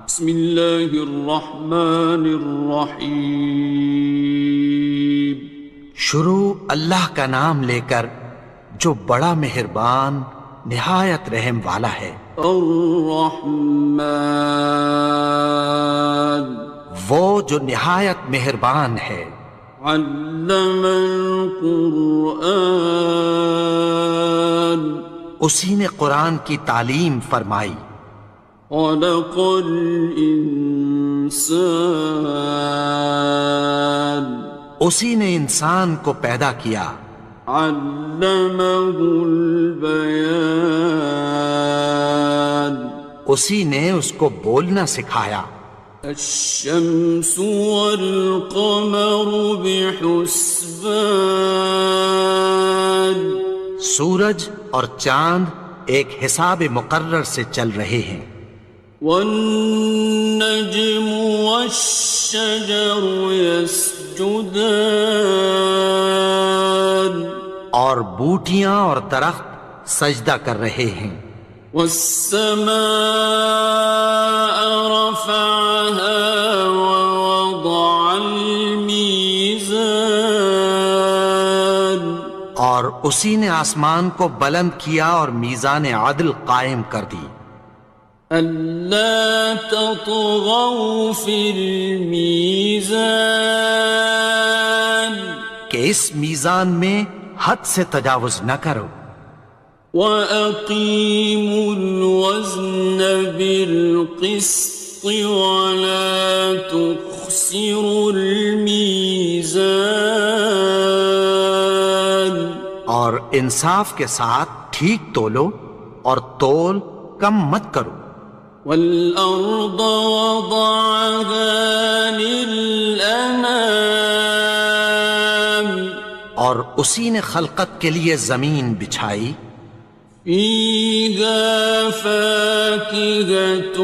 بسم اللہ الرحمن الرحیم۔ شروع اللہ کا نام لے کر جو بڑا مہربان نہایت رحم والا ہے۔ الرحمن، وہ جو نہایت مہربان ہے۔ علم القرآن، اسی نے قرآن کی تعلیم فرمائی۔ خلق الانسان، اسی نے انسان کو پیدا کیا۔ علمہ البیان، اسی نے اس کو بولنا سکھایا۔ الشمس والقمر بحسبان، سورج اور چاند ایک حساب مقرر سے چل رہے ہیں۔ والنجم والشجر يسجدان، اور بوٹیاں اور درخت سجدہ کر رہے ہیں۔ والسماء رفعها ووضع الميزان، اور اسی نے آسمان کو بلند کیا اور میزان عدل قائم کر دی۔ ألا تطغوا في الميزان، کہ اس میزان میں حد سے تجاوز نہ کرو۔ وَأَقِيمُوا الْوَزْنَ بِالْقِسْطِ وَلَا تُخْسِرُوا الْمِيزَانَ، اور انصاف کے ساتھ ٹھیک تولو اور تول کم مت کرو۔ وَالْأَرْضَ وَضَعَهَا لِلْأَنَامِ، اور اسی نے خلقت کے لیے زمین بچھائی۔ فِيهَا فَاكِهَةٌ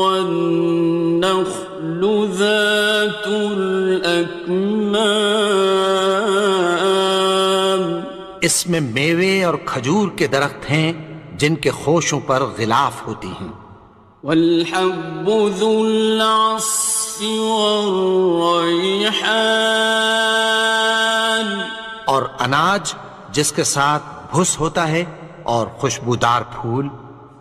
وَالنَّخْلُ ذَاتُ الْأَكْمَامِ، اس میں میوے اور کھجور کے درخت ہیں جن کے خوشوں پر غلاف ہوتی ہیں۔ وَالْحَبُّ ذُو الْعَصْفِ وَالرَّيْحَانِ، اور اناج جس کے ساتھ بھس ہوتا ہے اور خوشبودار پھول۔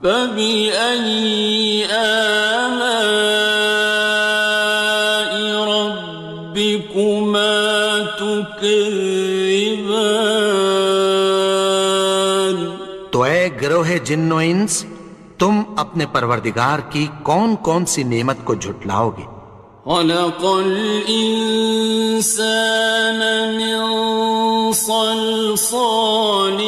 فَبِأَيِّ آلَاءِ رَبِّكُمَا تُكَذِّبَانِ، تو اے گروہ جن و انس، تم اپنے پروردگار کی کون کون سی نعمت کو جھٹلاؤ گے؟ خَلَقَ الْإِنسَانَ مِنْ صَلْصَالٍ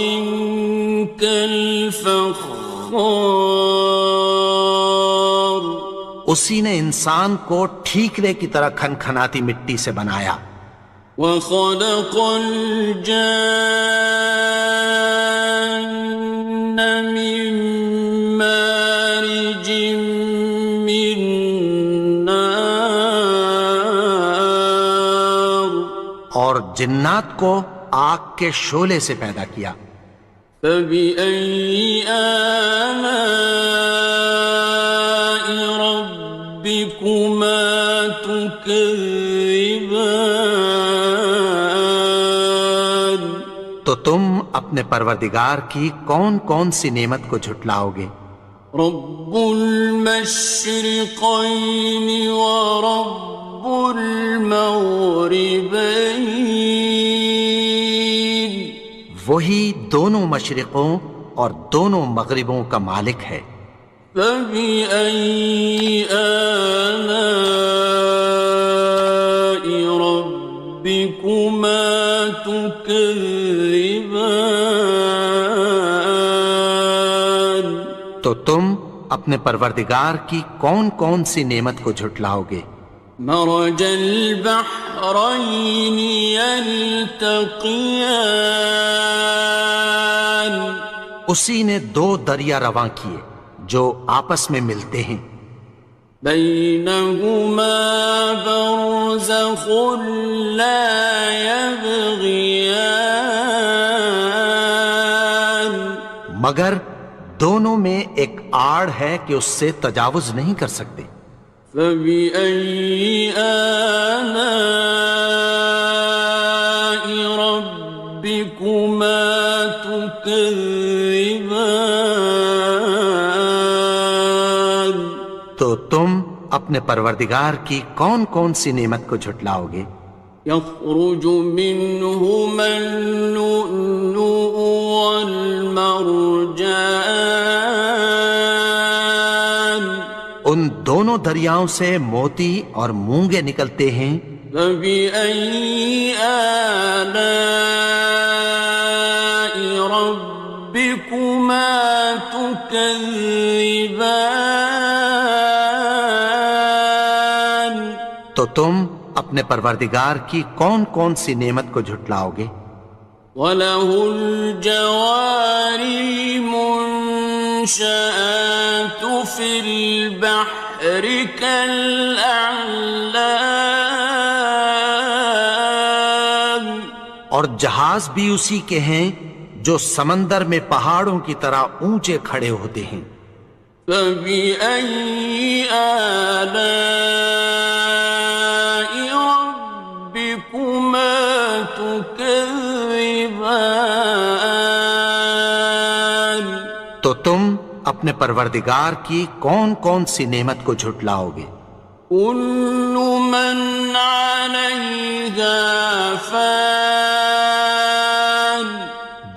كَالْفَخَّارِ، اسی نے انسان کو ٹھیکرے کی طرح کھنکھناتی مٹی سے بنایا۔ وَخَلَقَ الْجَانَّ مِن مَّارِجٍ مِّن نَّارٍ، اور جنات کو آگ کے شعلے سے پیدا کیا۔ فَبِأَيِّ آلَاءِ رَبِّكُمَا تُكَذِّبَانِ، تو تم اپنے پروردگار کی کون کون سی نعمت کو جھٹلاؤ گے؟ رب المشرقين ورب المغربين، وہی دونوں مشرقوں اور دونوں مغربوں کا مالک ہے۔ فَبِأَيِّ آلَاءِ رَبِّكُمَا تُكَذِّبَانِ، تو تم اپنے پروردگار کی کون کون سی نعمت کو جھٹلاؤ گے؟ مرج البحرين يلتقيان، اسی نے دو دریا رواں کیے جو آپس میں ملتے ہیں۔ بينهما برزخ لا يبغيان، مگر دونوں میں ایک آڑ ہے کہ اس سے تجاوز نہیں کر سکتے۔ فبأي آلاء ربكما تكذبان؟ تو تم اپنے پروردگار کی کون کون سی نعمت کو جھٹلاؤ گے؟ يخرج منهما اللؤلؤ والمرجان ان دونوں دریاؤں سے موتی اور مونگے نکلتے ہیں۔ فبأي آلاء ربكما تكذبان؟ تو تم اپنے پروردگار کی کون کون سی نعمت کو جھٹلاؤ گے؟ وَلَهُ الْجَوَارِ الْمُنشَآتُ فِي الْبَحْرِ كَالْأَعْلَامِ، اور جہاز بھی اسی کے ہیں جو سمندر میں پہاڑوں کی طرح اونچے کھڑے ہوتے ہیں۔ فَبِأَيِّ آلَاءِ رَبِّكُمَا تُكَذِّبَانِ؟ تو تم اپنے پروردگار کی کون کون سی نعمت کو جھٹلاؤ گے؟ كُلُّ مَنْ عَلَيْهَا فَانٍ،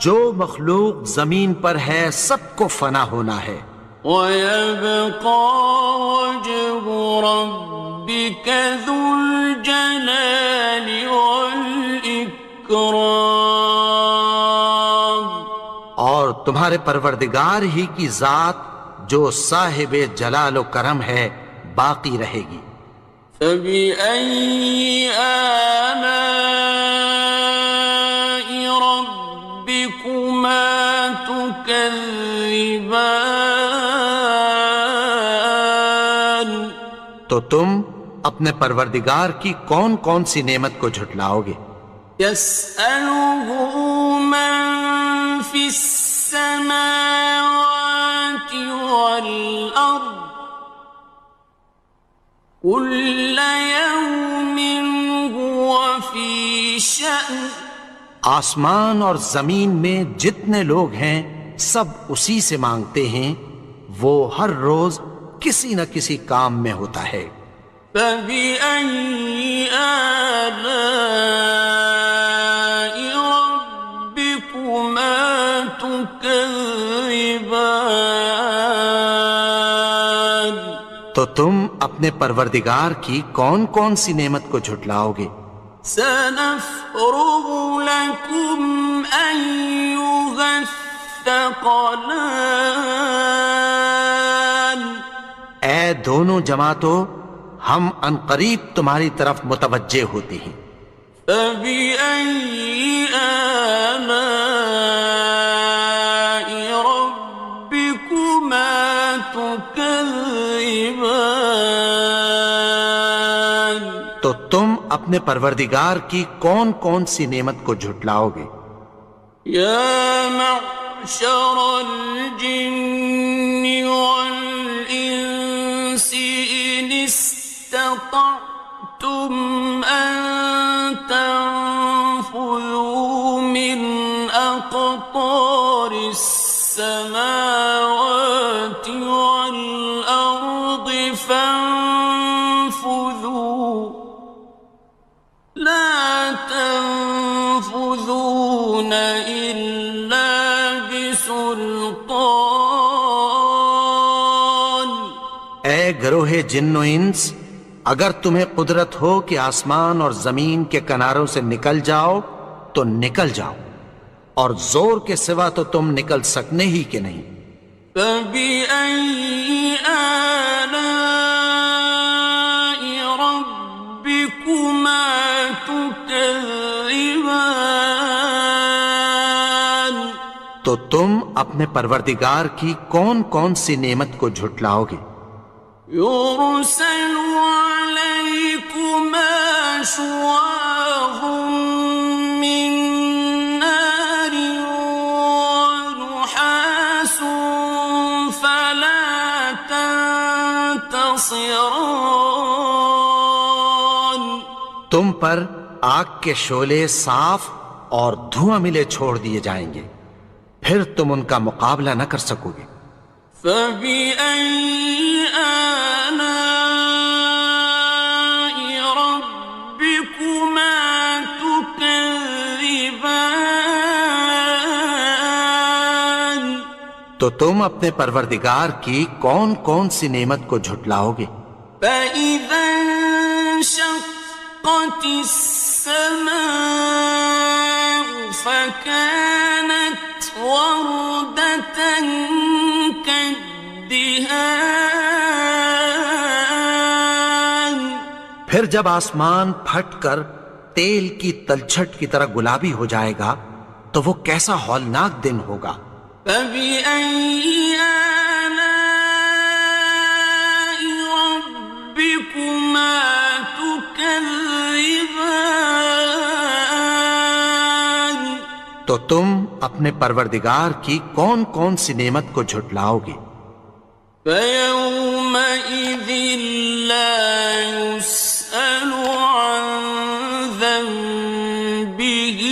جو مخلوق زمین پر ہے سب کو فنا ہونا ہے۔ وَيَبْقَى وَجْهُ رَبِّكَ ذُو الْجَلَالِ وَالْإِكْرَامِ، اور تمہارے پروردگار ہی کی ذات جو صاحب جلال و کرم ہے باقی رہے گی۔ فَبِأَيِّ آلَاءِ رَبِّكُمَا تُكَذِّبَانِ؟ تو تم اپنے پروردگار کی کون کون سی نعمت کو جھٹلاؤ گے؟ يَسْأَلُهُ مَن فِي السَّمَاوَاتِ وَالْأَرْضِ كُلَّ يَوْمٍ هُوَ فِي شَأْنٍ، آسمان اور زمین میں جتنے لوگ ہیں سب اسی سے مانگتے ہیں، وہ ہر روز کسی نہ کسی کام میں ہوتا ہے۔ فَبِأَيِّ آلَاءِ رَبِّكُمَا تُكَذِّبَانِ؟ تو تم اپنے پروردگار کی کون کون سی نعمت کو جھٹلاؤ گے؟ سَنَفْرُغُ لَكُمْ أَيُّهَ الثَّقَلَانِ، اے دونوں جماعتوں، ہم عنقریب تمہاری طرف متوجہ ہوتے ہیں۔ فَبِأَيِّ آلَاءِ رَبِّكُمَا تُكَذِّبَانِ؟ تو تم اپنے پروردگار کی کون کون سی نعمت کو جھٹلاؤ گے؟ يَا مَعْشَرَ الْجِنِّ وَالْإِنسِ إِنِ اسْتَطَعْتُمْ أَن تَنفُذُوا مِنْ أَقْطَارِ السَّمَاوَاتِ وَالْأَرْضِ فَانفُذُوا، لَا تَنفُذُونَ إِلَّا بِسُلْطَانٍ۔ اے گروہ جن و انس، اگر تمہیں قدرت ہو کہ آسمان اور زمین کے کناروں سے نکل جاؤ تو نکل جاؤ، اور زور کے سوا تو تم نکل سکنے ہی کہ نہیں۔ فَبِأَيِّ آلَاءِ رَبِّكُمَا تُكَذِّبَانِ؟ تو تم اپنے پروردگار کی کون کون سی نعمت کو جھٹلاؤ گے؟ يُرْسَلُ عَلَيْكُمَا شُوَاظٌ مِّن نَّارٍ وَنُحَاسٌ خاصران. تم پر آگ کے شعلے صاف اور دھواں ملے چھوڑ دیے جائیں گے، پھر تم ان کا مقابلہ نہ کر سکو گے۔ فبأي آلاء ربكما تكذبان. تو تم اپنے پروردگار کی کون کون سی نعمت کو جھٹلاؤ گے؟ فإذا انشقت السماء فكانت وردة كالدهان. پھر جب آسمان پھٹ کر تیل کی تلچھٹ کی طرح گلابی ہو جائے گا تو وہ کیسا ہولناک دن ہوگا۔ فبأي آلاء ربكما تكذبان. تو تم اپنے پروردگار کی کون کون سی نعمت کو جھٹلاؤ گے؟ فيومئذ لا يسأل عن ذنبه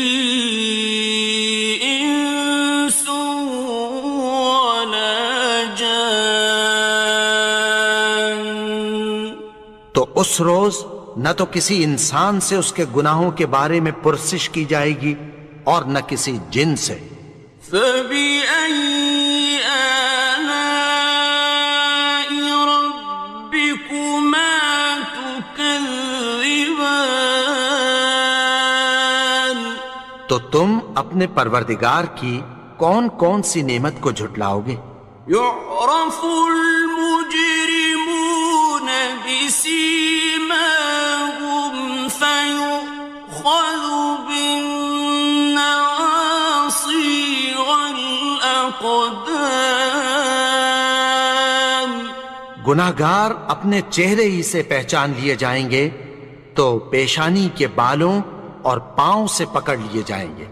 إنس ولا جان. تو اس روز نہ تو کسی انسان سے اس کے گناہوں کے بارے میں پرسش کی جائے گی اور نہ کسی جن سے۔ فبأي آلاء ربكما تكذبان. تو تم اپنے پروردگار کی کون کون سی نعمت کو جھٹلاؤ گے؟ يعرف المجرمون بسيماهم فيؤخذ بالنواصي والأقدام. گناہگار اپنے چہرے ہی سے پہچان لیے جائیں گے تو پیشانی کے بالوں اور پاؤں سے پکڑ لیے جائیں گے۔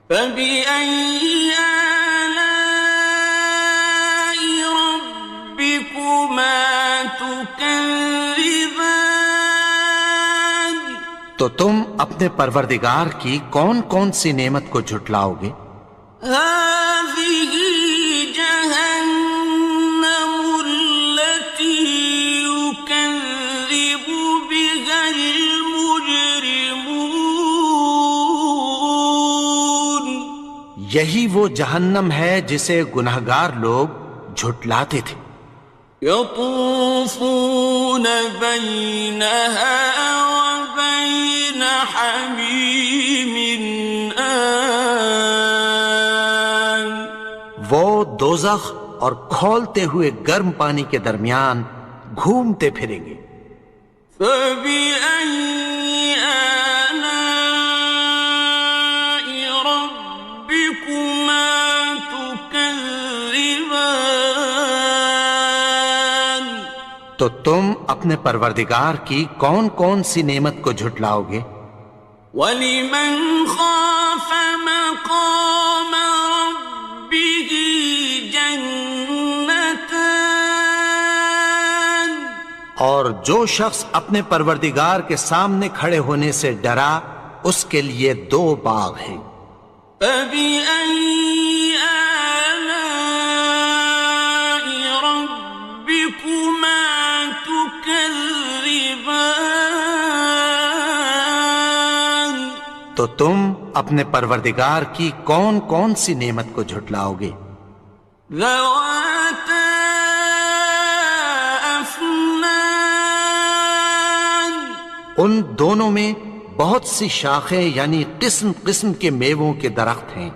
فبأي آلاء ربكما تكذبان. تو تم اپنے پروردگار کی کون کون سی نعمت کو جھٹلاؤ گے؟ هذه جهنم التي يكذب بها المجرمون. یہی وہ جہنم ہے جسے گناہگار لوگ جھٹلاتے تھے۔ يطوفون بينها وبين حميم آن. وہ دوزخ اور کھولتے ہوئے گرم پانی کے درمیان گھومتے پھریں گے۔ فبأي آلاء ربكما تكذبان. تو تم اپنے پروردگار کی کون کون سی نعمت کو جھٹلاؤ گے؟ وَلِمَنْ خَافَ مَقَامَ رَبِّهِ جَنَّتَانِ. اور جو شخص اپنے پروردگار کے سامنے کھڑے ہونے سے ڈرا اس کے لیے دو باغ ہیں۔ فَبِأَيِّ آلَاءِ رَبِّكُمَا تُكَذِّبَانِ. تو تم اپنے پروردگار کی کون کون سی نعمت کو جھٹلاؤ گے؟ ذَوَاتَا أَفْنَانٍ. ان دونوں میں بہت سی شاخیں یعنی قسم قسم کے میووں کے درخت ہیں۔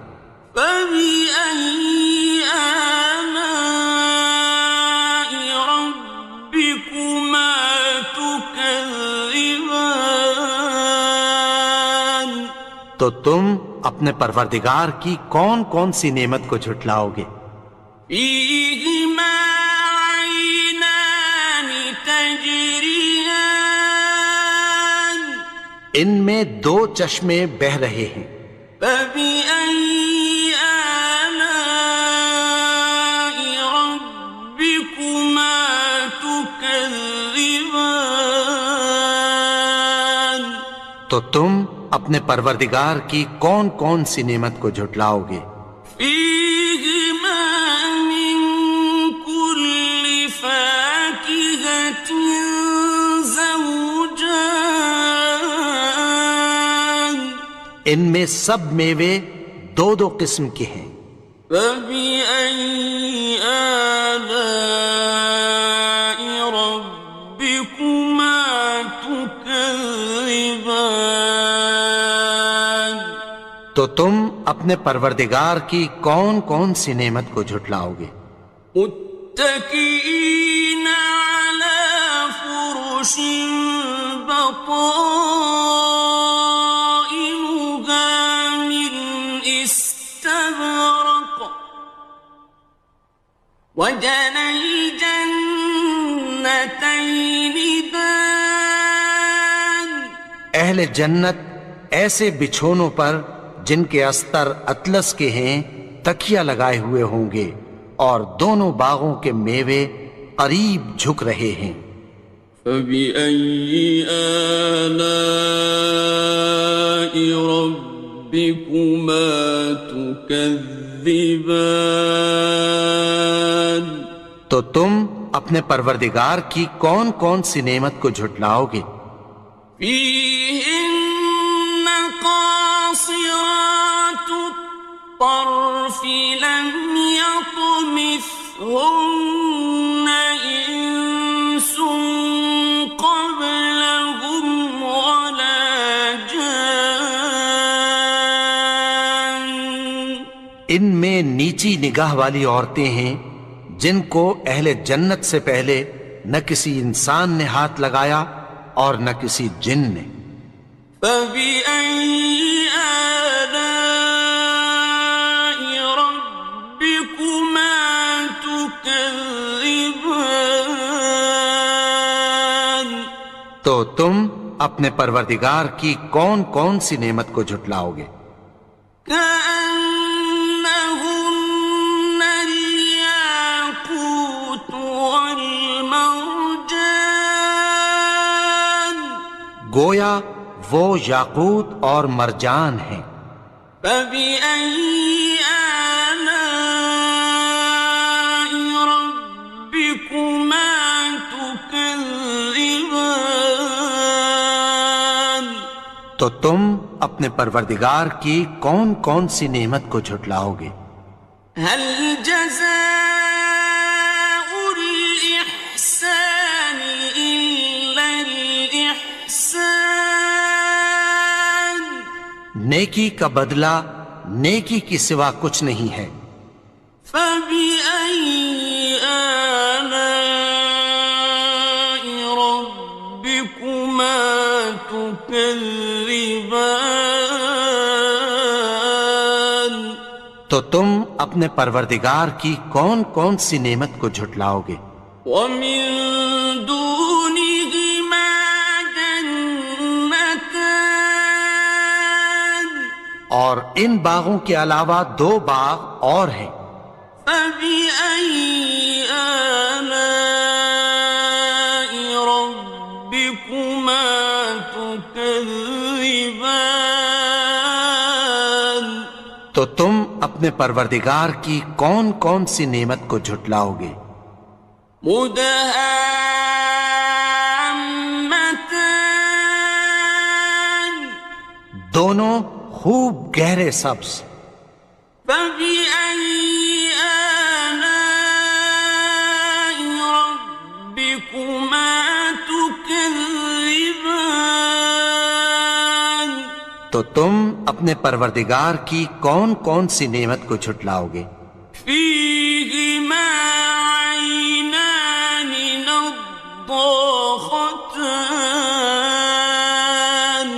فَبِأَيِّ آلَاءِ رَبِّكُمَا تُكَذِّبَانِ. تو تم اپنے پروردگار کی کون کون سی نعمت کو جھٹلاؤ گے؟ فِيهِمَا عَيْنَانِ تَجْرِيَانِ. ان میں دو چشمے بہہ رہے ہیں۔ فَبِأَيِّ آلَاءِ رَبِّكُمَا تُكَذِّبَانِ. تكذبان تو تم اپنے پروردگار کی کون کون سی نعمت کو جھٹلاؤ گے؟ فيهما من كل فاكهة زوجان ان میں سب میوے دو دو قسم کے ہیں۔ فبأي آلاء ربكما تكذبان تو تم اپنے پروردگار کی کون کون سی نعمت کو جھٹلاؤ گے؟ متكئين على فرش بطائنها من استبرق وجنى الجنتين دان اہل جنت ایسے بچھونوں پر جن کے استر اطلس کے ہیں تکیہ لگائے ہوئے ہوں گے، اور دونوں باغوں کے میوے قریب جھک رہے ہیں۔ فبأي آلاء ربكما تكذبان تو تم اپنے پروردگار کی کون کون سی نعمت کو جھٹلاؤ گے؟ فيهن قاصرات الطرف لم يطمثهن إنس قبلهم ولا جان ان میں نیچی نگاہ والی عورتیں ہیں جن کو اہل جنت سے پہلے نہ کسی انسان نے ہاتھ لگایا اور نہ کسی جن نے۔ فبأي آلاء ربكما تكذبان تو تم اپنے پروردگار کی کون کون سی نعمت کو جھٹلاؤ گے؟ كأنهن الياقوت والمرجان گویا وہ یاقوت اور مرجان ہیں۔ فبأي آلاء ربكما تكذبان تو تم اپنے پروردگار کی کون کون سی نعمت کو جھٹلاؤ گے؟ هل جزاء الإحسان إلا الإحسان نیکی کا بدلہ نیکی کی سوا کچھ نہیں ہے۔ فبأي آلاء ربكما تكذبان تو تم اپنے پروردگار کی کون کون سی نعمت کو جھٹلاؤ گے؟ ومن دونهما جنتان اور ان باغوں کے علاوہ دو باغ اور ہیں۔ فبأي آلاء ربكما تكذبان تو تم اپنے پروردگار کی کون کون سی نعمت کو جھٹلاؤ گے؟ مدهامتان دونوں خوب گہرے سبز۔ فبأي آلاء ربكما تكذبان تو تم اپنے پروردگار کی کون کون سی نعمت کو جھٹلاؤ گے؟ فيهما عينان نضاختان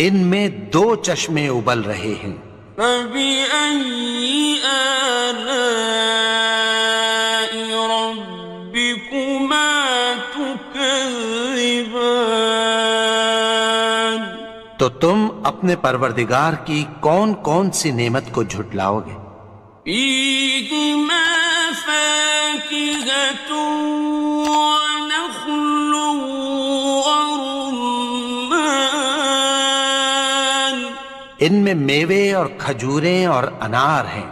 ان میں دو چشمے ابل رہے ہیں۔ فبأي آلاء ربكما تكذبان تو تم اپنے پروردگار کی کون کون سی نعمت کو جھٹلاؤ گے؟ فيهما فاكهة ونخل ان میں میوے اور کھجوریں اور انار ہیں۔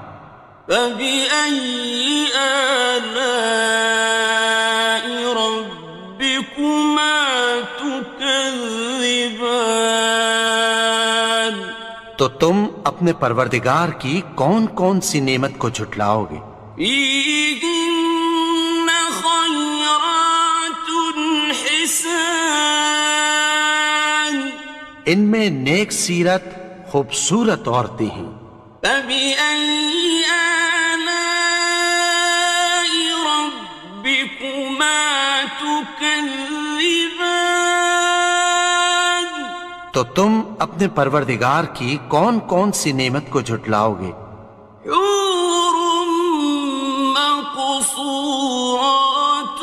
فبأي آلاء ربكما تكذبان؟ تو تم اپنے پروردگار کی کون کون سی نعمت کو جھٹلاؤ گے؟ فيهن خيرات حسان، ان میں نیک سیرت خوبصورت عورتیں ہیں۔ فبأي آلاء ربكما تكذبان؟ تو تم اپنے پروردگار کی کون کون سی نعمت کو جھٹلاؤ گے؟ حور مقصورات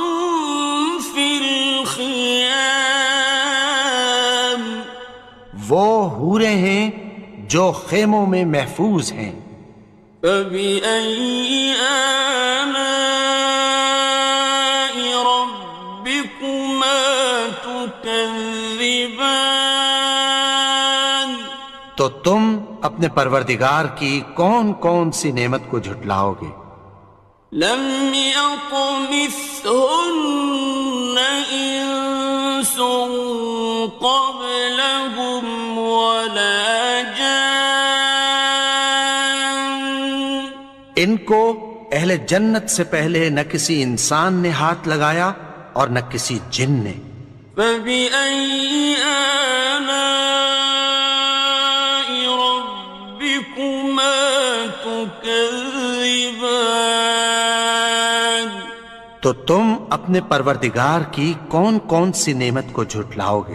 في الخيام، وہ حوریں ہیں جو خیموں میں محفوظ ہیں۔ فبأي آلاء ربكما تكذبان؟ تو تم اپنے پروردگار کی کون کون سی نعمت کو جھٹلاؤ گے؟ لم يطمثهن إنس قبلهم ولا جان، ان کو اہل جنت سے پہلے نہ کسی انسان نے ہاتھ لگایا اور نہ کسی جن نے۔ فبأي آلاء ربكما تكذبان؟ تو تم اپنے پروردگار کی کون کون سی نعمت کو جھٹلاؤ گے؟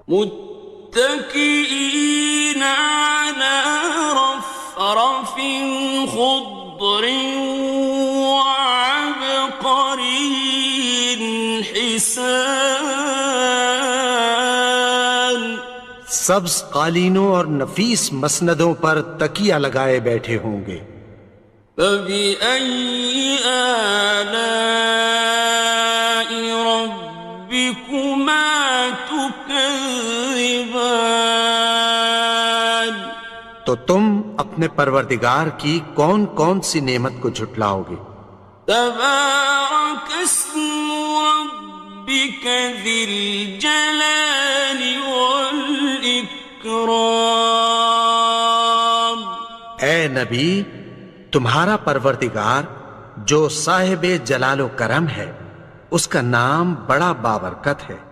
متكئين على رفرف خضر وعبقري حسان، سبز قالینوں اور نفیس مسندوں پر تکیہ لگائے بیٹھے ہوں گے۔ فبأي آلاء ربكما تكذبان؟ تو تم اپنے پروردگار کی کون کون سی نعمت کو جھٹلاؤ گے؟ تبارك اسم ربك ذي الجلال والإكرام۔ اے نبی، تمہارا پروردگار جو صاحب جلال و کرم ہے، اس کا نام بڑا بابرکت ہے۔